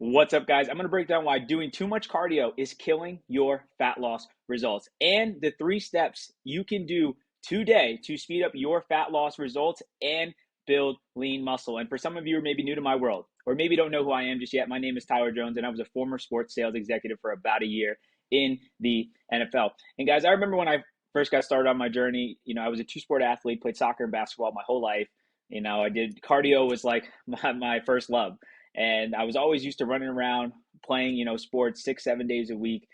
What's up, guys? I'm going to break down why doing too much cardio is killing your fat loss results and the 3 steps you can do today to speed up your fat loss results and build lean muscle. And for some of you who are maybe new to my world or maybe don't know who I am just yet, my name is Tyler Jones, and I was a former sports sales executive for about a year in the NFL. And guys, I remember when I first got started on my journey, I was a two-sport athlete, played soccer and basketball my whole life. I did cardio was like my first love. And I was always used to running around playing, sports 6, 7 days a week.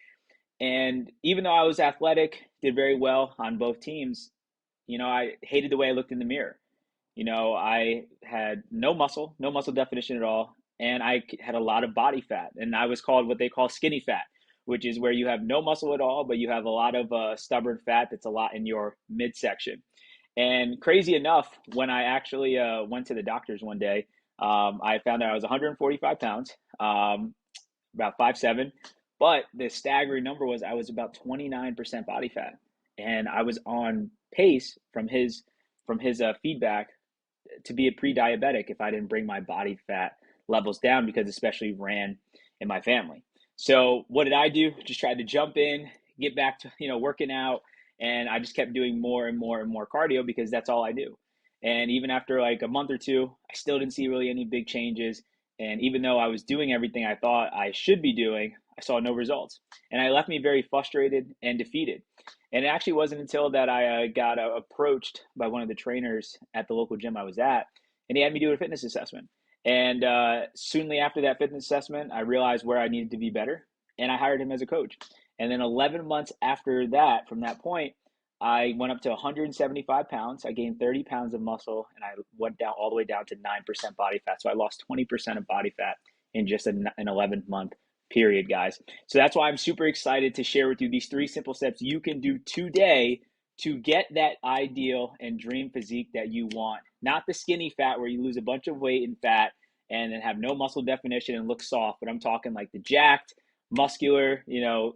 And even though I was athletic, did very well on both teams, I hated the way I looked in the mirror. I had no muscle definition at all. And I had a lot of body fat. And I was called what they call skinny fat, which is where you have no muscle at all, but you have a lot of stubborn fat that's a lot in your midsection. And crazy enough, when I actually went to the doctors one day, I found out I was 145 pounds, about 5'7", but the staggering number was I was about 29% body fat, and I was on pace from his feedback to be a pre-diabetic if I didn't bring my body fat levels down, because especially ran in my family. So what did I do? Just tried to jump in, get back to working out, and I just kept doing more and more and more cardio because that's all I do. And even after like a month or two, I still didn't see really any big changes. And even though I was doing everything I thought I should be doing, I saw no results. And it left me very frustrated and defeated. And it actually wasn't until that I got approached by one of the trainers at the local gym I was at, and he had me do a fitness assessment. And soonly after that fitness assessment, I realized where I needed to be better, and I hired him as a coach. And then 11 months after that, from that point, I went up to 175 pounds. I gained 30 pounds of muscle, and I went down all the way down to 9% body fat. So I lost 20% of body fat in just an 11-month period, guys. So that's why I'm super excited to share with you these 3 simple steps you can do today to get that ideal and dream physique that you want. Not the skinny fat where you lose a bunch of weight and fat and then have no muscle definition and look soft, but I'm talking like the jacked, muscular,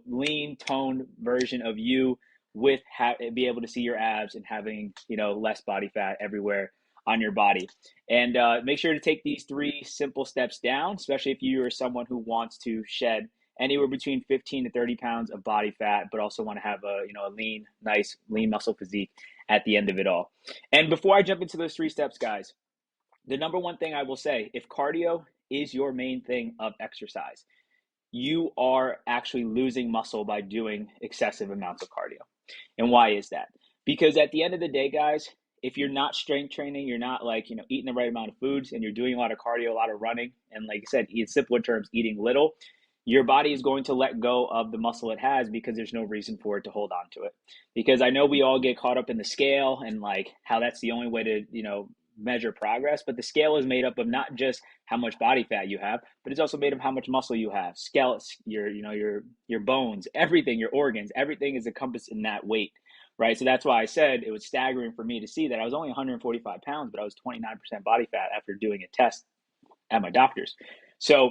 lean, toned version of you with be able to see your abs and having, less body fat everywhere on your body. And make sure to take these 3 simple steps down, especially if you are someone who wants to shed anywhere between 15 to 30 pounds of body fat, but also want to have a lean, nice, lean muscle physique at the end of it all. And before I jump into those 3 steps, guys, the number one thing I will say, if cardio is your main thing of exercise, you are actually losing muscle by doing excessive amounts of cardio. And why is that? Because at the end of the day, guys, if you're not strength training, you're not eating the right amount of foods, and you're doing a lot of cardio, a lot of running, and like I said, in simpler terms, eating little, your body is going to let go of the muscle it has because there's no reason for it to hold on to it. Because I know we all get caught up in the scale and how that's the only way to, measure progress, but the scale is made up of not just how much body fat you have, but it's also made of how much muscle you have, skeleton, your bones, everything, your organs, everything is encompassed in that weight, right? So that's why I said it was staggering for me to see that I was only 145 pounds, but I was 29% body fat after doing a test at my doctor's. So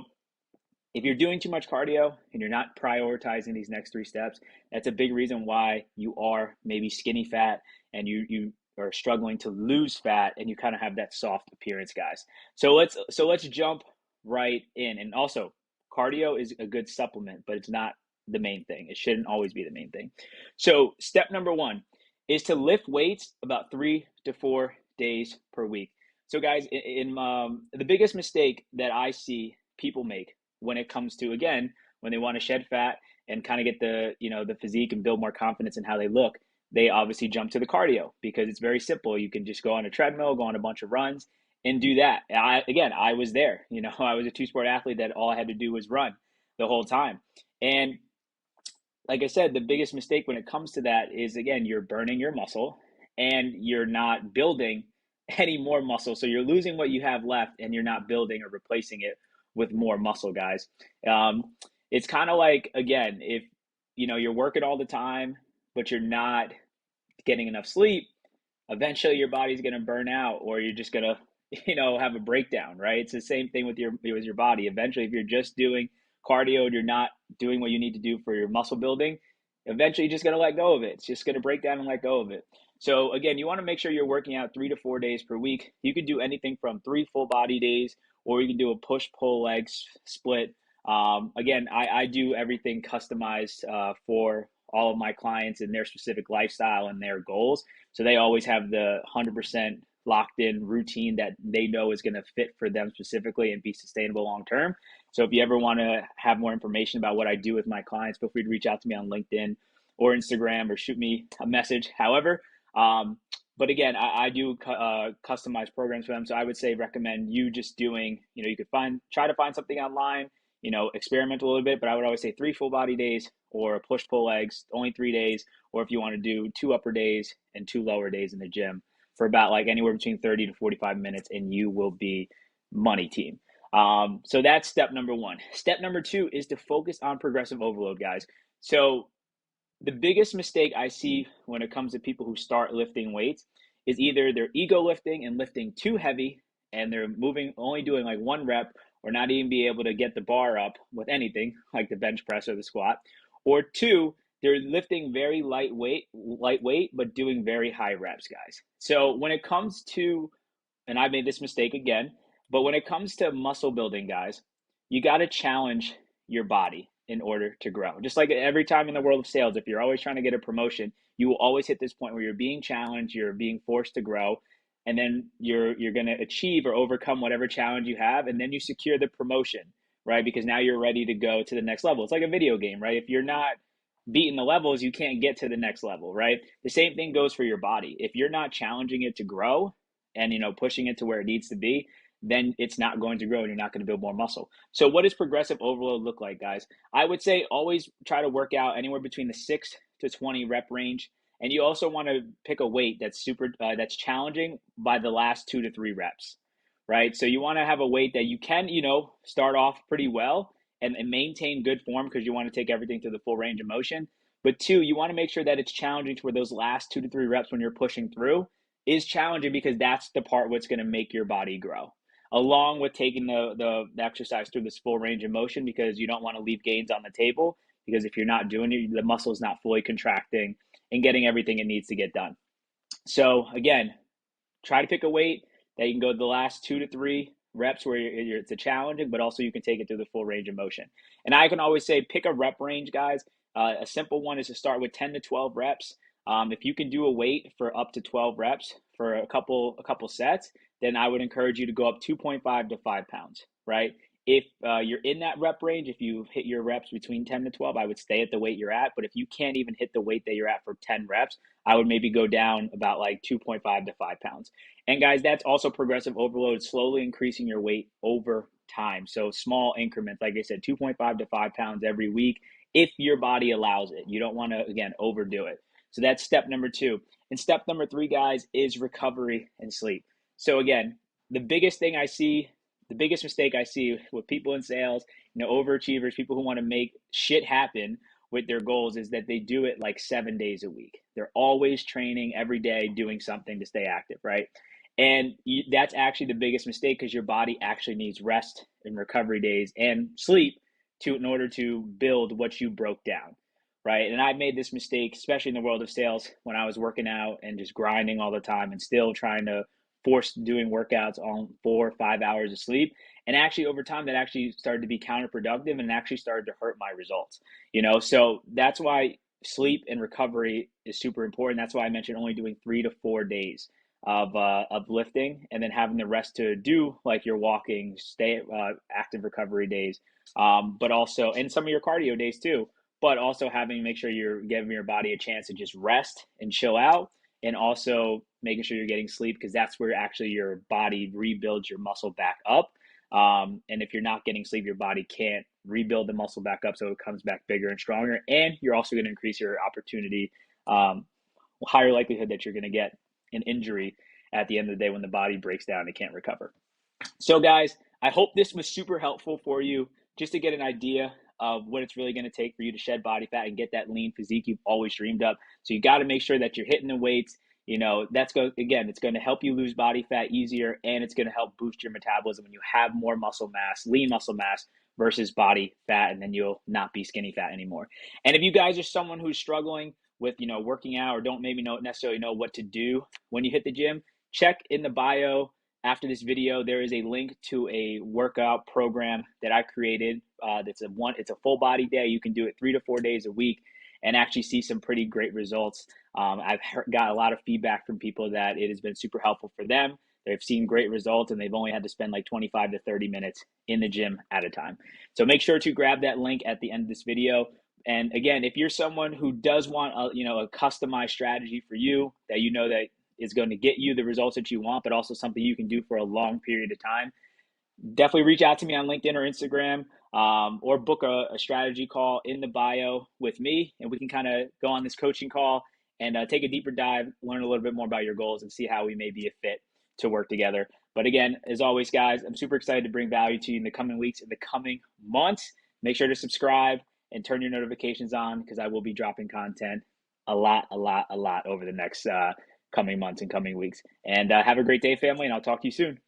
if you're doing too much cardio and you're not prioritizing these next 3 steps, that's a big reason why you are maybe skinny fat and you are struggling to lose fat and you kind of have that soft appearance, guys. So let's jump right in. And also, cardio is a good supplement, but it's not the main thing. It shouldn't always be the main thing. So step number 1 is to lift weights about 3 to 4 days per week. So guys, in the biggest mistake that I see people make when it comes to, again, when they want to shed fat and kind of get the physique and build more confidence in how they look, they obviously jump to the cardio because it's very simple. You can just go on a treadmill, go on a bunch of runs and do that. I was there, I was a 2-sport athlete that all I had to do was run the whole time. And like I said, the biggest mistake when it comes to that is, again, you're burning your muscle and you're not building any more muscle. So you're losing what you have left and you're not building or replacing it with more muscle, guys. It's kind of like, again, if you're working all the time, but you're not getting enough sleep, eventually your body's going to burn out, or you're just going to, have a breakdown, right? It's the same thing with your body. Eventually, if you're just doing cardio and you're not doing what you need to do for your muscle building, eventually you're just going to let go of it. It's just going to break down and let go of it. So again, you want to make sure you're working out 3 to 4 days per week. You can do anything from 3 full body days, or you can do a push-pull leg split Again, I do everything customized for all of my clients and their specific lifestyle and their goals. So they always have the 100% locked in routine that they know is going to fit for them specifically and be sustainable long term. So if you ever want to have more information about what I do with my clients, feel free to reach out to me on LinkedIn or Instagram or shoot me a message. However, but again, I do customize programs for them. So I would say recommend you just doing, you could try to find something online, experiment a little bit, but I would always say 3 full body days or push pull legs, only 3 days, or if you want to do 2 upper days and 2 lower days in the gym for about like anywhere between 30 to 45 minutes, and you will be money, team. So that's step number 1. Step number 2 is to focus on progressive overload, guys. So the biggest mistake I see when it comes to people who start lifting weights is either they're ego lifting and lifting too heavy and they're only doing like 1 rep or not even be able to get the bar up with anything like the bench press or the squat. Or 2, they're lifting very lightweight, but doing very high reps, guys. So when it comes to, and I made this mistake again, but when it comes to muscle building, guys, you got to challenge your body in order to grow. Just like every time in the world of sales, if you're always trying to get a promotion, you will always hit this point where you're being challenged, you're being forced to grow, and then you're going to achieve or overcome whatever challenge you have, and then you secure the promotion, right? Because now you're ready to go to the next level. It's like a video game, right? If you're not beating the levels, you can't get to the next level, right? The same thing goes for your body. If you're not challenging it to grow and pushing it to where it needs to be, then it's not going to grow and you're not going to build more muscle. So what does progressive overload look like, guys? I would say always try to work out anywhere between the 6 to 20 rep range. And you also want to pick a weight that's that's challenging by the last 2 to 3 reps, right? So you want to have a weight that you can, start off pretty well and maintain good form because you want to take everything to the full range of motion. But 2, you want to make sure that it's challenging to where those last 2 to 3 reps when you're pushing through is challenging, because that's the part what's going to make your body grow, along with taking the exercise through this full range of motion, because you don't want to leave gains on the table, because if you're not doing it, the muscle is not fully contracting and getting everything it needs to get done. So again, try to pick a weight that you can go the last 2 to 3 reps where it's a challenging, but also you can take it through the full range of motion. And I can always say pick a rep range, guys. A simple one is to start with 10 to 12 reps. If you can do a weight for up to 12 reps for a couple sets, then I would encourage you to go up 2.5 to 5 pounds, right? If you're in that rep range, if you've hit your reps between 10 to 12, I would stay at the weight you're at. But if you can't even hit the weight that you're at for 10 reps, I would maybe go down about like 2.5 to 5 pounds. And guys, that's also progressive overload, slowly increasing your weight over time. So small increments, like I said, 2.5 to 5 pounds every week, if your body allows it. You don't want to, again, overdo it. So that's step number 2. And step number 3, guys, is recovery and sleep. So again, the biggest mistake I see with people in sales, overachievers, people who want to make shit happen with their goals, is that they do it like 7 days a week. They're always training every day, doing something to stay active, right? And that's actually the biggest mistake, because your body actually needs rest and recovery days and sleep in order to build what you broke down, right? And I made this mistake, especially in the world of sales, when I was working out and just grinding all the time and still trying to force doing workouts on 4 or 5 hours of sleep. And actually over time, that actually started to be counterproductive and actually started to hurt my results, So that's why sleep and recovery is super important. That's why I mentioned only doing 3 to 4 days of lifting, and then having the rest to do like your walking, stay active recovery days, but also, and some of your cardio days too, but also make sure you're giving your body a chance to just rest and chill out, and also making sure you're getting sleep, because that's where actually your body rebuilds your muscle back up. And if you're not getting sleep, your body can't rebuild the muscle back up, so it comes back bigger and stronger. And you're also going to increase your opportunity, higher likelihood that you're going to get an injury at the end of the day when the body breaks down and can't recover. So guys, I hope this was super helpful for you, just to get an idea of what it's really going to take for you to shed body fat and get that lean physique you've always dreamed of. So you got to make sure that you're hitting the weights. It's going to help you lose body fat easier, and it's going to help boost your metabolism when you have more muscle mass, lean muscle mass versus body fat, and then you'll not be skinny fat anymore. And if you guys are someone who's struggling with, working out, or don't maybe necessarily know what to do when you hit the gym, check in the bio after this video. There is a link to a workout program that I created it's a full body day. You can do it 3 to 4 days a week and actually see some pretty great results. Got a lot of feedback from people that it has been super helpful for them. They've seen great results and they've only had to spend like 25 to 30 minutes in the gym at a time. So make sure to grab that link at the end of this video. And again, if you're someone who does want a customized strategy for you that that is going to get you the results that you want, but also something you can do for a long period of time, definitely reach out to me on LinkedIn or Instagram, or book a strategy call in the bio with me, and we can kind of go on this coaching call and take a deeper dive, learn a little bit more about your goals, and see how we may be a fit to work together. But again, as always, guys, I'm super excited to bring value to you in the coming weeks, in the coming months. Make sure to subscribe and turn your notifications on, because I will be dropping content a lot over the next coming months and coming weeks. And have a great day, family, and I'll talk to you soon.